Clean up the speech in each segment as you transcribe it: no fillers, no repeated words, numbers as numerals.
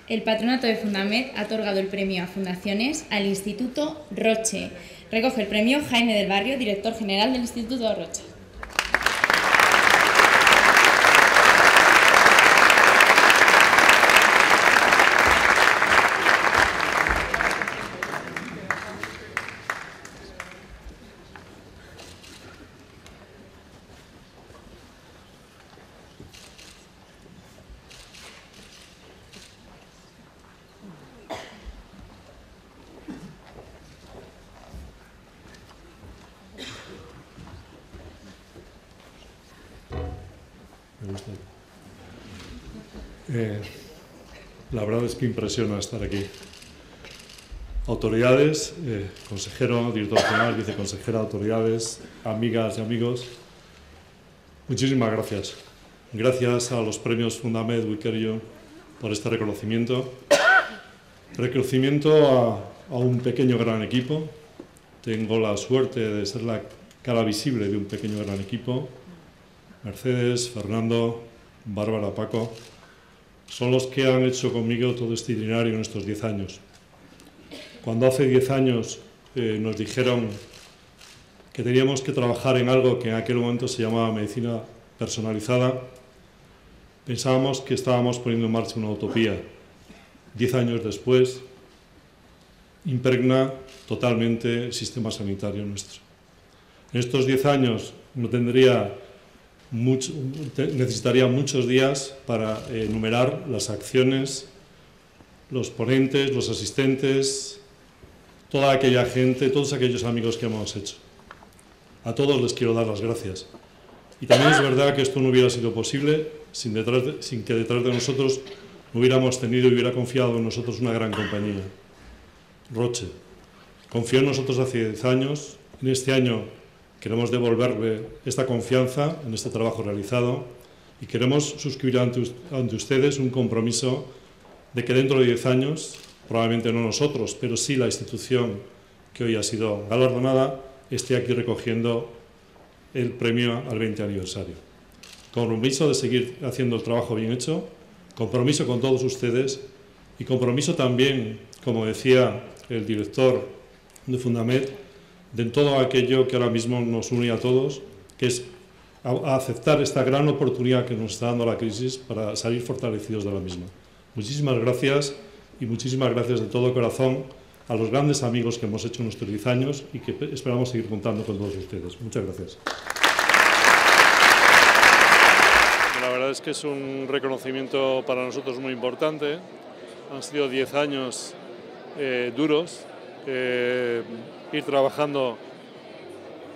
El Patronato de Fundamed ha otorgado el premio a fundaciones al Instituto Roche. Recoge el premio Jaime del Barrio, director general del Instituto Roche. La verdad es que impresiona estar aquí. Autoridades, consejero, director general, viceconsejera, autoridades, amigas y amigos, muchísimas gracias. Gracias a los premios Fundamed Wicario por este reconocimiento. Reconocimiento a un pequeño gran equipo. Tengo la suerte de ser la cara visible de un pequeño gran equipo. Mercedes, Fernando, Bárbara, Paco, son los que han hecho conmigo todo este itinerario en estos 10 años. Cuando hace 10 años nos dijeron que teníamos que trabajar en algo que en aquel momento se llamaba medicina personalizada, pensábamos que estábamos poniendo en marcha una utopía. 10 años después, impregna totalmente el sistema sanitario nuestro. En estos 10 años necesitaría muchos días para enumerar las acciones, los ponentes, los asistentes, toda aquella gente, todos aquellos amigos que hemos hecho. A todos les quiero dar las gracias. Y también es verdad que esto no hubiera sido posible sin que detrás de nosotros hubiéramos tenido y hubiera confiado en nosotros una gran compañía. Roche confió en nosotros hace 10 años. En este año queremos devolverle esta confianza en este trabajo realizado y queremos suscribir ante ustedes un compromiso de que dentro de 10 años, probablemente no nosotros, pero sí la institución que hoy ha sido galardonada, esté aquí recogiendo el premio al 20 aniversario. Compromiso de seguir haciendo el trabajo bien hecho, compromiso con todos ustedes y compromiso también, como decía el director de Fundamed, de todo aquello que ahora mismo nos une a todos, que es a aceptar esta gran oportunidad que nos está dando la crisis para salir fortalecidos de la misma. Muchísimas gracias y muchísimas gracias de todo corazón a los grandes amigos que hemos hecho en nuestros 10 años y que esperamos seguir contando con todos ustedes. Muchas gracias. La verdad es que es un reconocimiento para nosotros muy importante. Han sido 10 años duros. Ir trabajando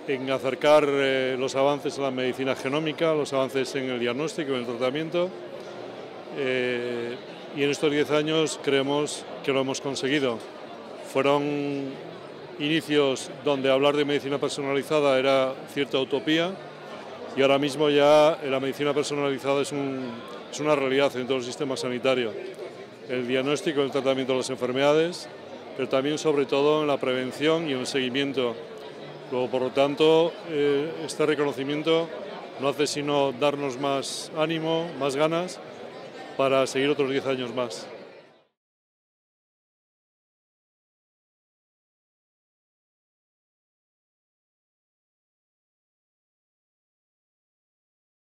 en acercar los avances en la medicina genómica, los avances en el diagnóstico, en el tratamiento, y en estos 10 años creemos que lo hemos conseguido. Fueron inicios donde hablar de medicina personalizada era cierta utopía y ahora mismo ya la medicina personalizada es una realidad en todo el sistema sanitario. El diagnóstico y el tratamiento de las enfermedades, pero también sobre todo en la prevención y en el seguimiento. Luego, por lo tanto, este reconocimiento no hace sino darnos más ánimo, más ganas para seguir otros 10 años más.